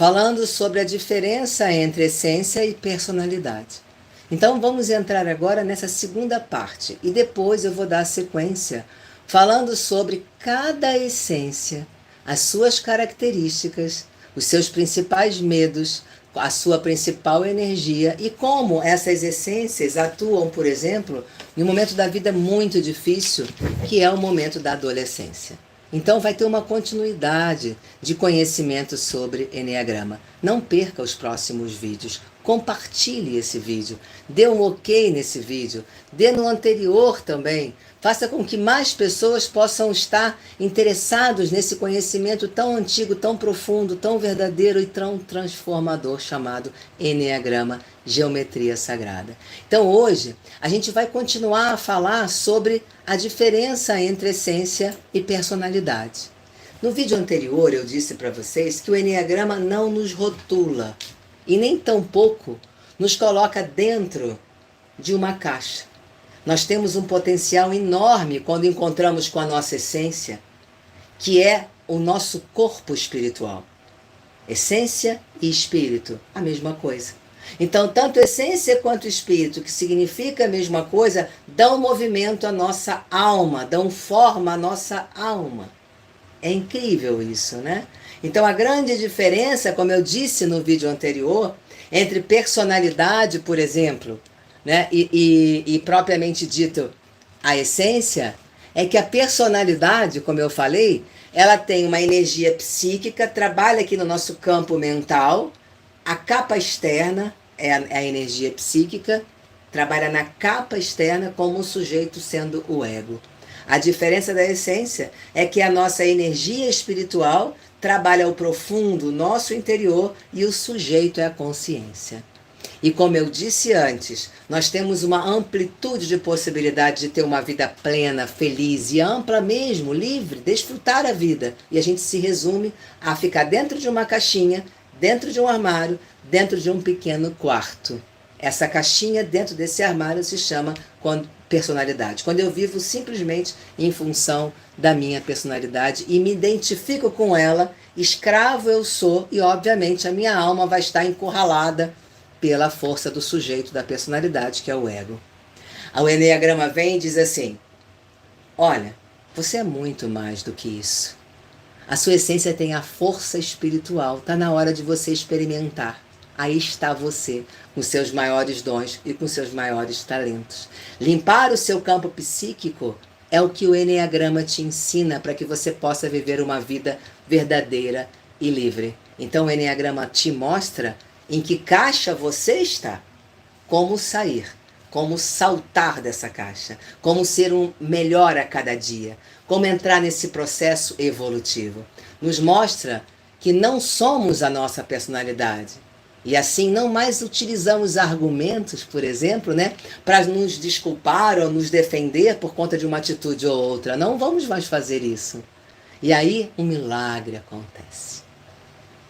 falando sobre a diferença entre essência e personalidade. Então vamos entrar agora nessa segunda parte e depois eu vou dar a sequência falando sobre cada essência, as suas características, os seus principais medos, a sua principal energia e como essas essências atuam, por exemplo, em um momento da vida muito difícil, que é o momento da adolescência. Então vai ter uma continuidade de conhecimento sobre Eneagrama. Não perca os próximos vídeos. Compartilhe esse vídeo. Dê um ok nesse vídeo. Dê no anterior também. Faça com que mais pessoas possam estar interessados nesse conhecimento tão antigo, tão profundo, tão verdadeiro e tão transformador chamado Eneagrama, Geometria Sagrada. Então hoje a gente vai continuar a falar sobre a diferença entre essência e personalidade. No vídeo anterior eu disse para vocês que o Eneagrama não nos rotula e nem tampouco nos coloca dentro de uma caixa. Nós temos um potencial enorme quando encontramos com a nossa essência, que é o nosso corpo espiritual. Essência e espírito, a mesma coisa. Então, tanto essência quanto espírito, que significa a mesma coisa, dão movimento à nossa alma, dão forma à nossa alma. É incrível isso, né? Então, a grande diferença, como eu disse no vídeo anterior, entre personalidade, por exemplo, né, e propriamente dito a essência, é que a personalidade, como eu falei, ela tem uma energia psíquica, trabalha aqui no nosso campo mental, a capa externa é a energia psíquica, trabalha na capa externa como um sujeito sendo o ego. A diferença da essência é que a nossa energia espiritual trabalha o profundo, o nosso interior, e o sujeito é a consciência. E como eu disse antes, nós temos uma amplitude de possibilidade de ter uma vida plena, feliz e ampla mesmo, livre, desfrutar a vida. E a gente se resume a ficar dentro de uma caixinha, dentro de um armário, dentro de um pequeno quarto. Essa caixinha dentro desse armário se chama personalidade. Quando eu vivo simplesmente em função da minha personalidade e me identifico com ela, escravo eu sou e obviamente a minha alma vai estar encurralada pela força do sujeito da personalidade, que é o ego. O Eneagrama vem e diz assim: olha, você é muito mais do que isso. A sua essência tem a força espiritual, está na hora de você experimentar. Aí está você, com seus maiores dons e com seus maiores talentos. Limpar o seu campo psíquico é o que o Eneagrama te ensina para que você possa viver uma vida verdadeira e livre. Então o Eneagrama te mostra em que caixa você está, como sair, como saltar dessa caixa, como ser um melhor a cada dia, como entrar nesse processo evolutivo. Nos mostra que não somos a nossa personalidade. E assim não mais utilizamos argumentos, por exemplo, né, para nos desculpar ou nos defender por conta de uma atitude ou outra. Não vamos mais fazer isso. E aí um milagre acontece.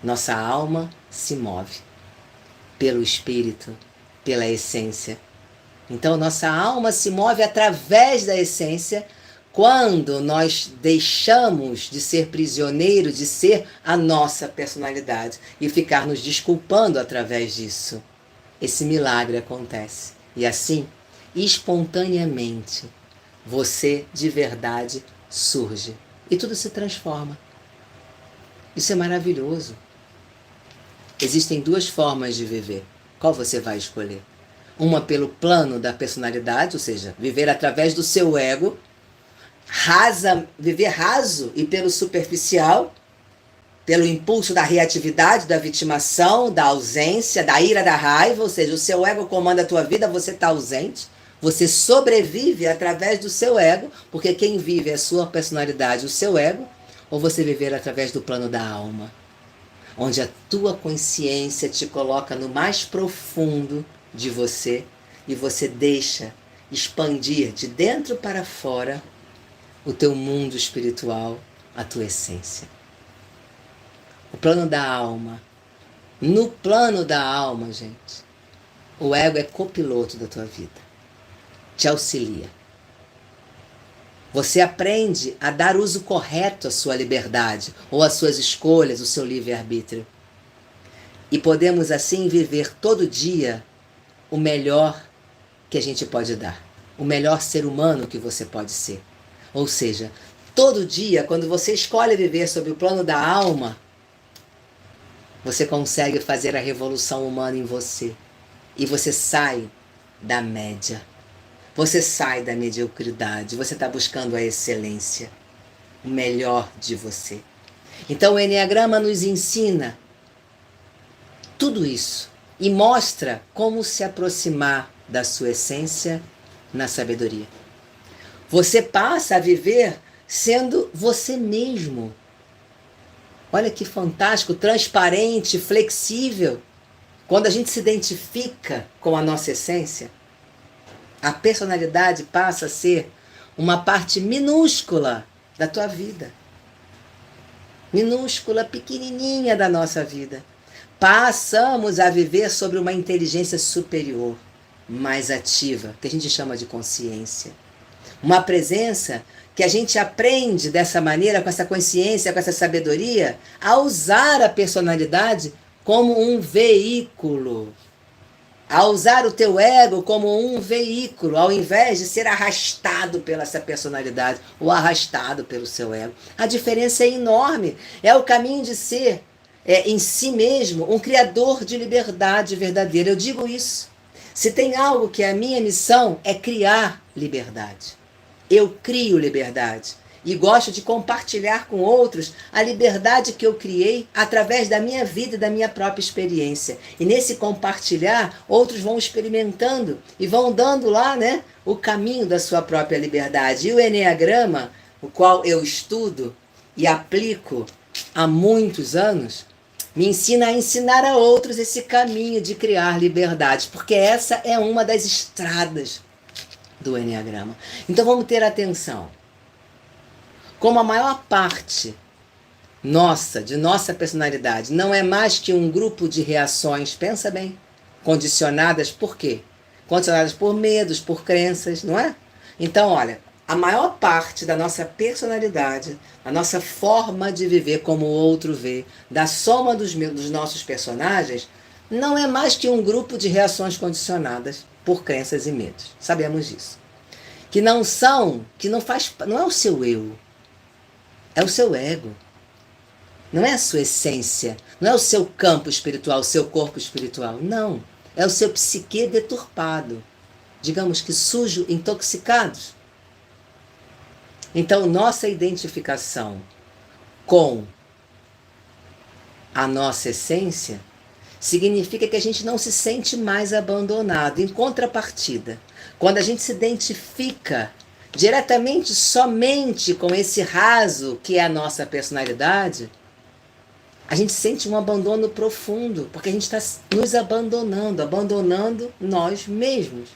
Nossa alma se move pelo espírito, pela essência. Então nossa alma se move através da essência quando nós deixamos de ser prisioneiros, de ser a nossa personalidade e ficar nos desculpando através disso. Esse milagre acontece. E assim, espontaneamente, você de verdade surge. E tudo se transforma. Isso é maravilhoso. Existem duas formas de viver. Qual você vai escolher? Uma pelo plano da personalidade, ou seja, viver através do seu ego, viver raso e pelo superficial, pelo impulso da reatividade, da vitimação, da ausência, da ira, da raiva, ou seja, o seu ego comanda a tua vida, você está ausente, você sobrevive através do seu ego, porque quem vive é a sua personalidade, o seu ego, ou você viver através do plano da alma, onde a tua consciência te coloca no mais profundo de você e você deixa expandir de dentro para fora o teu mundo espiritual, a tua essência. O plano da alma. No plano da alma, gente, o ego é copiloto da tua vida. Te auxilia. Você aprende a dar uso correto à sua liberdade, ou às suas escolhas, o seu livre-arbítrio. E podemos assim viver todo dia o melhor que a gente pode dar. O melhor ser humano que você pode ser. Ou seja, todo dia, quando você escolhe viver sob o plano da alma, você consegue fazer a revolução humana em você. E você sai da média. Você sai da mediocridade. Você está buscando a excelência. O melhor de você. Então o Enneagrama nos ensina tudo isso. E mostra como se aproximar da sua essência na sabedoria. Você passa a viver sendo você mesmo. Olha que fantástico, transparente, flexível. Quando a gente se identifica com a nossa essência, a personalidade passa a ser uma parte minúscula da tua vida. Minúscula, pequenininha da nossa vida. Passamos a viver sobre uma inteligência superior, mais ativa, que a gente chama de consciência. Uma presença que a gente aprende dessa maneira, com essa consciência, com essa sabedoria, a usar a personalidade como um veículo. A usar o teu ego como um veículo, ao invés de ser arrastado pela essa personalidade ou arrastado pelo seu ego. A diferença é enorme. É o caminho de ser em si mesmo um criador de liberdade verdadeira. Eu digo isso. Se tem algo que é a minha missão, é criar liberdade. Eu crio liberdade e gosto de compartilhar com outros a liberdade que eu criei através da minha vida e da minha própria experiência. E nesse compartilhar, outros vão experimentando e vão dando lá, né, o caminho da sua própria liberdade. E o Enneagrama, o qual eu estudo e aplico há muitos anos, me ensina a ensinar a outros esse caminho de criar liberdade, porque essa é uma das estradas do Enneagrama. Então vamos ter atenção. Como a maior parte de nossa personalidade, não é mais que um grupo de reações, pensa bem, condicionadas por quê? Condicionadas por medos, por crenças, não é? Então, olha, a maior parte da nossa personalidade, a nossa forma de viver como o outro vê, da soma dos nossos personagens, não é mais que um grupo de reações condicionadas por crenças e medos. Sabemos disso. Que não é o seu eu. É o seu ego. Não é a sua essência. Não é o seu campo espiritual, o seu corpo espiritual. Não. É o seu psique deturpado. Digamos que sujo, intoxicado. Então, nossa identificação com a nossa essência significa que a gente não se sente mais abandonado. Em contrapartida, quando a gente se identifica diretamente somente com esse raso que é a nossa personalidade, a gente sente um abandono profundo, porque a gente está nos abandonando nós mesmos.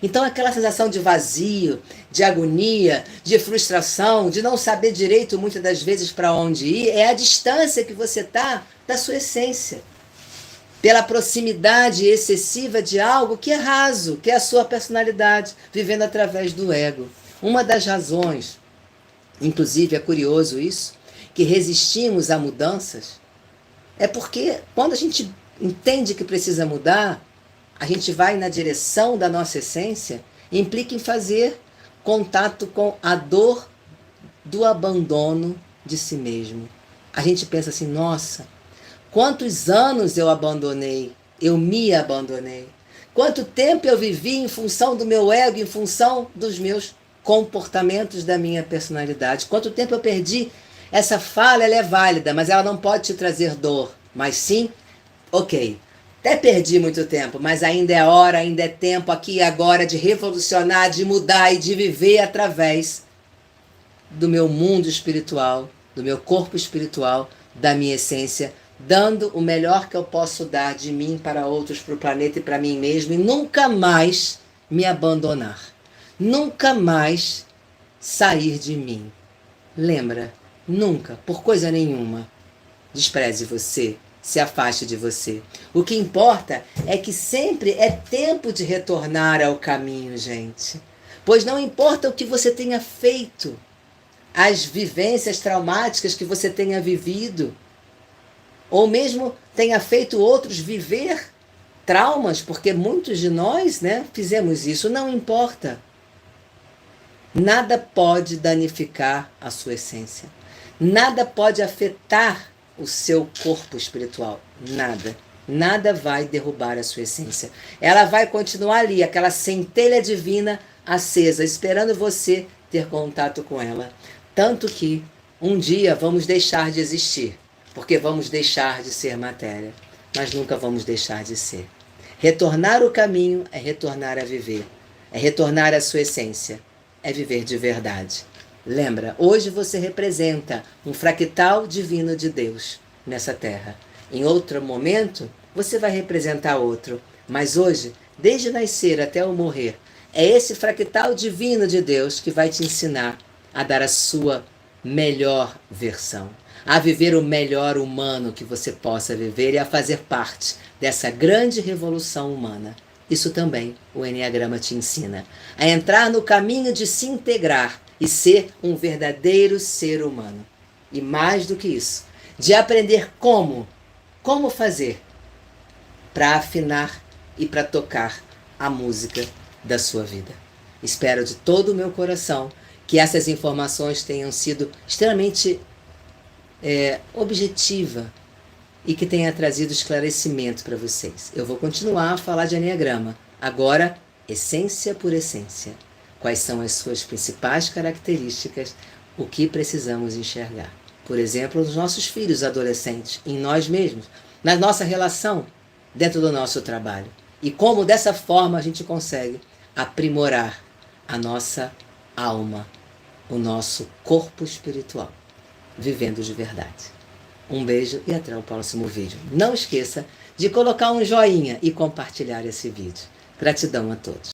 Então aquela sensação de vazio, de agonia, de frustração, de não saber direito muitas das vezes para onde ir, é a distância que você está da sua essência. Pela proximidade excessiva de algo que é raso, que é a sua personalidade, vivendo através do ego. Uma das razões, inclusive é curioso isso, que resistimos a mudanças, é porque quando a gente entende que precisa mudar, a gente vai na direção da nossa essência, implica em fazer contato com a dor do abandono de si mesmo. A gente pensa assim, nossa, quantos anos eu abandonei, eu me abandonei. Quanto tempo eu vivi em função do meu ego, em função dos meus comportamentos, da minha personalidade. Quanto tempo eu perdi. Essa fala, ela é válida, mas ela não pode te trazer dor. Mas sim, ok, até perdi muito tempo, mas ainda é hora, ainda é tempo aqui e agora de revolucionar, de mudar e de viver através do meu mundo espiritual, do meu corpo espiritual, da minha essência, dando o melhor que eu posso dar de mim para outros, para o planeta e para mim mesmo, e nunca mais me abandonar. Nunca mais sair de mim. Lembra? Nunca, por coisa nenhuma, despreze você, se afaste de você. O que importa é que sempre é tempo de retornar ao caminho, gente. Pois não importa o que você tenha feito, as vivências traumáticas que você tenha vivido, ou mesmo tenha feito outros viver traumas, porque muitos de nós, né, fizemos isso, não importa. Nada pode danificar a sua essência. Nada pode afetar o seu corpo espiritual. Nada. Nada vai derrubar a sua essência. Ela vai continuar ali, aquela centelha divina acesa, esperando você ter contato com ela. Tanto que um dia vamos deixar de existir, porque vamos deixar de ser matéria, mas nunca vamos deixar de ser. Retornar o caminho é retornar a viver, é retornar à sua essência, é viver de verdade. Lembra, hoje você representa um fractal divino de Deus nessa terra. Em outro momento, você vai representar outro. Mas hoje, desde nascer até o morrer, é esse fractal divino de Deus que vai te ensinar a dar a sua melhor versão, a viver o melhor humano que você possa viver e a fazer parte dessa grande revolução humana. Isso também o Enneagrama te ensina. A entrar no caminho de se integrar e ser um verdadeiro ser humano. E mais do que isso, de aprender como fazer para afinar e para tocar a música da sua vida. Espero de todo o meu coração que essas informações tenham sido extremamente objetiva e que tenha trazido esclarecimento para vocês. Eu vou continuar a falar de Enneagrama, agora essência por essência. Quais são as suas principais características, o que precisamos enxergar. Por exemplo, nos nossos filhos adolescentes, em nós mesmos, na nossa relação, dentro do nosso trabalho. E como dessa forma a gente consegue aprimorar a nossa alma, o nosso corpo espiritual, vivendo de verdade. Um beijo e até o próximo vídeo. Não esqueça de colocar um joinha e compartilhar esse vídeo. Gratidão a todos.